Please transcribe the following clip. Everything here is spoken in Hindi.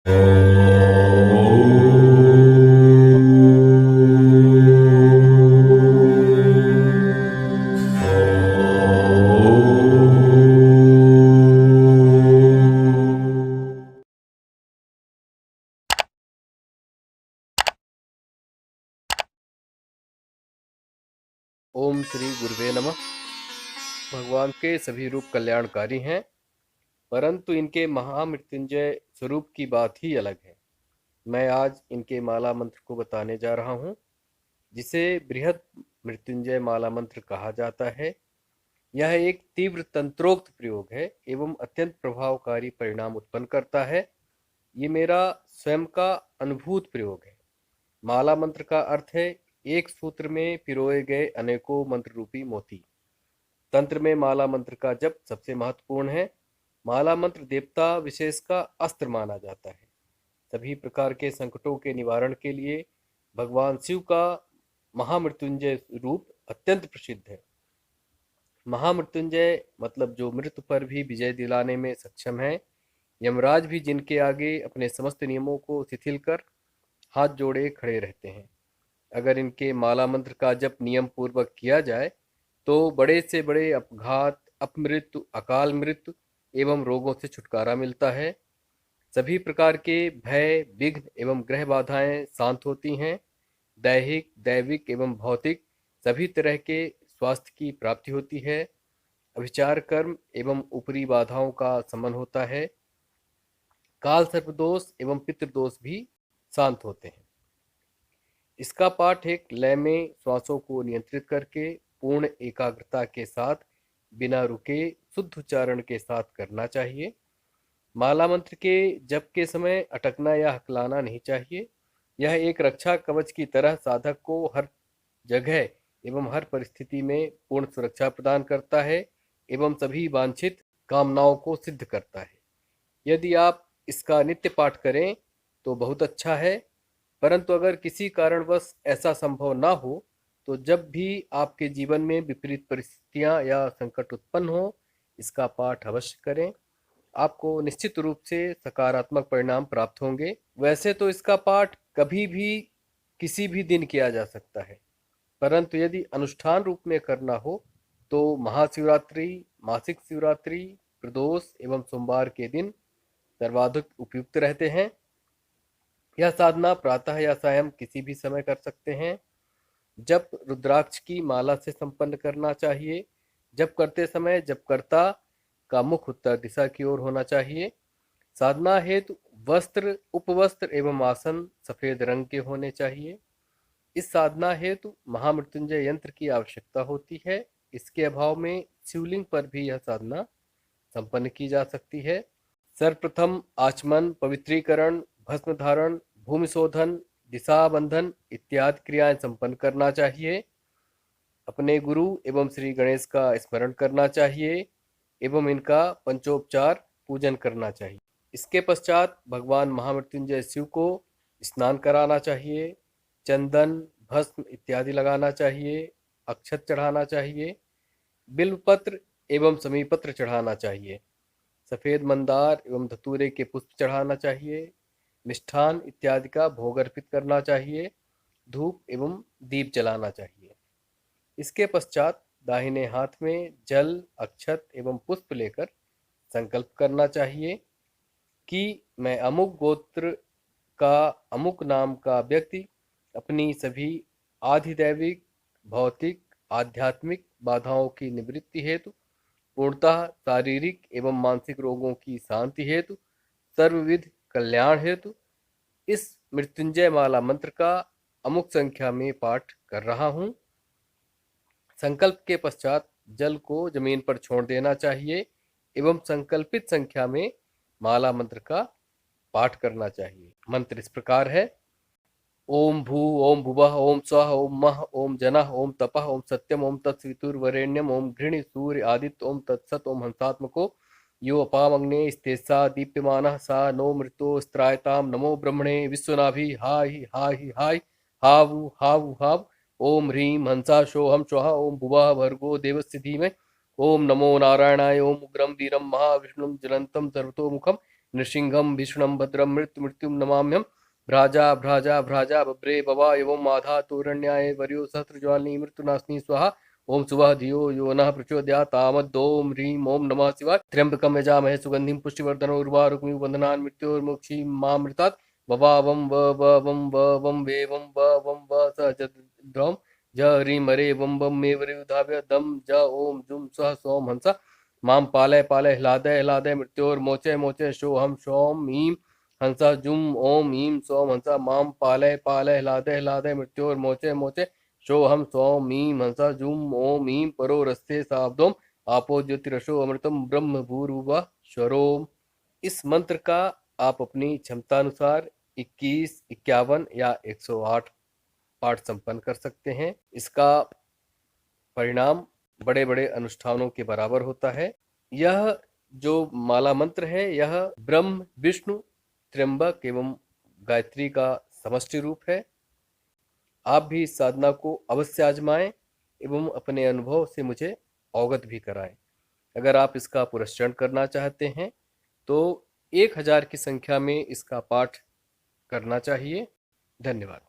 ओम श्री गुरुवे नमः। भगवान के सभी रूप कल्याणकारी हैं, परंतु इनके महामृत्युंजय स्वरूप की बात ही अलग है। मैं आज इनके माला मंत्र को बताने जा रहा हूँ, जिसे बृहद मृत्युंजय माला मंत्र कहा जाता है। यह एक तीव्र तंत्रोक्त प्रयोग है एवं अत्यंत प्रभावकारी परिणाम उत्पन्न करता है। ये मेरा स्वयं का अनुभूत प्रयोग है। माला मंत्र का अर्थ है एक सूत्र में पिरोए गए अनेकों मंत्र रूपी मोती। तंत्र में माला मंत्र का जप सबसे महत्वपूर्ण है। माला मंत्र देवता विशेष का अस्त्र माना जाता है। सभी प्रकार के संकटों के निवारण के लिए भगवान शिव का महामृत्युंजय रूप अत्यंत प्रसिद्ध है। महामृत्युंजय मतलब जो मृत्यु पर भी विजय दिलाने में सक्षम है। यमराज भी जिनके आगे अपने समस्त नियमों को शिथिल कर हाथ जोड़े खड़े रहते हैं। अगर इनके माला मंत्र का जप नियम पूर्वक किया जाए तो बड़े से बड़े अपघात, अपमृत्यु, अकाल मृत्यु एवं रोगों से छुटकारा मिलता है। सभी प्रकार के भय, विघ्न एवं ग्रह बाधाएं शांत होती हैं। दैहिक, दैविक एवं भौतिक सभी तरह के स्वास्थ्य की प्राप्ति होती है। अभिचार कर्म एवं ऊपरी बाधाओं का शमन होता है। काल सर्प दोष एवं पितृदोष भी शांत होते हैं। इसका पाठ एक लय में श्वासों को नियंत्रित करके पूर्ण एकाग्रता के साथ बिना रुके शुद्ध उच्चारण के साथ करना चाहिए। माला मंत्र के जप के समय अटकना या हकलाना नहीं चाहिए। यह एक रक्षा कवच की तरह साधक को हर जगह एवं हर परिस्थिति में पूर्ण सुरक्षा प्रदान करता है एवं सभी वांछित कामनाओं को सिद्ध करता है। यदि आप इसका नित्य पाठ करें तो बहुत अच्छा है, परंतु अगर किसी कारणवश ऐसा संभव ना हो तो जब भी आपके जीवन में विपरीत परिस्थितियां या संकट उत्पन्न हो, इसका पाठ अवश्य करें। आपको निश्चित रूप से सकारात्मक परिणाम प्राप्त होंगे। वैसे तो इसका पाठ कभी भी किसी भी दिन किया जा सकता है, परंतु यदि अनुष्ठान रूप में करना हो तो महाशिवरात्रि, मासिक शिवरात्रि, प्रदोष एवं सोमवार के दिन सर्वाधिक उपयुक्त रहते हैं। यह साधना प्रातः या सायं किसी भी समय कर सकते हैं। जप रुद्राक्ष की माला से संपन्न करना चाहिए। जप करते समय जपकर्ता का मुख उत्तर दिशा की ओर होना चाहिए। साधना हेतु वस्त्र, उपवस्त्र एवं आसन सफेद रंग के होने चाहिए। इस साधना हेतु महामृत्युंजय यंत्र की आवश्यकता होती है। इसके अभाव में शिवलिंग पर भी यह साधना संपन्न की जा सकती है। सर्वप्रथम आचमन, पवित्रीकरण, भस्म धारण, भूमि शोधन, दिशा बंधन इत्यादि क्रियाएं संपन्न करना चाहिए। अपने गुरु एवं श्री गणेश का स्मरण करना चाहिए एवं इनका पंचोपचार पूजन करना चाहिए। इसके पश्चात भगवान महामृत्युंजय शिव को स्नान कराना चाहिए। चंदन, भस्म इत्यादि लगाना चाहिए। अक्षत चढ़ाना चाहिए। बिल्वपत्र एवं समीपत्र चढ़ाना चाहिए। सफेद मंदार एवं धतूरे के पुष्प चढ़ाना चाहिए। मिष्ठान इत्यादि का भोग अर्पित करना चाहिए। धूप एवं दीप जलाना चाहिए। इसके पश्चात दाहिने हाथ में जल, अक्षत एवं पुष्प लेकर संकल्प करना चाहिए कि मैं अमुक गोत्र का अमुक नाम का व्यक्ति अपनी सभी आधिदैविक, भौतिक, आध्यात्मिक बाधाओं की निवृत्ति हेतु, पूर्णतः शारीरिक एवं मानसिक रोगों की शांति हेतु, सर्वविध कल्याण हेतु इस मृत्युंजय माला मंत्र का अमुक संख्या में पाठ कर रहा हूँ। संकल्प के पश्चात जल को जमीन पर छोड़ देना चाहिए एवं संकल्पित संख्या में माला मंत्र का पाठ करना चाहिए। मंत्र इस प्रकार है: ओम भू, ओम भुवः, ओम स्वः, ओम मः, ओम जनः, ओम तपः, ओम सत्यम, ओम तत्सवितुर्वरेण्यम, ओम घृणी सूर्य आदित्य, ओम तत्सत, ओम हंसात्मको यो अपामग्ने स्तेसा दीप्यमानः सा नो मृतो स्त्रायताम नमो ब्रह्मणे विश्वनाभि हाहि हाहि हाय हावु हावु हाव। ओम ह्रीं हंसाशोहम स्वः, ओम भुवः भर्गो देवस्य धीमहि, ओम नमो नारायणाय, ओम उग्रम वीरम महाविष्णुम ज्वलंतम सर्वतोमुखम नृसिंहम भीषणम भद्रम मृत्यु मृत्युम नमाम्यहम्। भ्राजा भ्राजा भ्राजा बभ्रे बवा एवं माधा तोरण्याय वर्यो सहस्रज्वालिनी मृत्युनाशिनी स्वाहा। ओम सुबह धियो यो नः प्रचोदयात् तामद् ह्रीं ओम नमः शिवाय। त्र्यंबकम यजामहे सुगंधिं पुष्टिवर्धनम् उर्वारुकमिव बन्धनान् मृत्योर्मुक्षीमामृतात्। ववावं व वं व वं वेवं व वं व स जद्रौं ज ह्रीं हरे वं वं मे वरेयुधाव्य दम ज ओम जुम स्वः सोम हंस। मां पालय पालय ह्लादय ह्लादय मृत्योर्मोचय मोचय सोऽहं सौम ईं हंसा जुम ओम ईं सौम हंसा। मां पालय पालय ह्लादय ह्लादय मृत्योर्मोचय मोचय सोऽहं सौम ईं हंसा जुम ओम ईं परो रस्ते साब्दोम आपो ज्योतिरसो अमृतम ब्रह्म भूर्भुवः स्वरोम। इस मंत्र का आप अपनी क्षमतानुसार 21, 51 या 108 पाठ संपन्न कर सकते हैं। इसका परिणाम बड़े बड़े अनुष्ठानों के बराबर होता है। यह जो माला मंत्र है यह ब्रह्म विष्णु त्र्यंबक एवं गायत्री का समष्टि रूप है। आप भी इस साधना को अवश्य आजमाएं एवं अपने अनुभव से मुझे अवगत भी कराएं। अगर आप इसका पुरस्चरण करना चाहते हैं तो 1000 की संख्या में इसका पाठ करना चाहिए। धन्यवाद।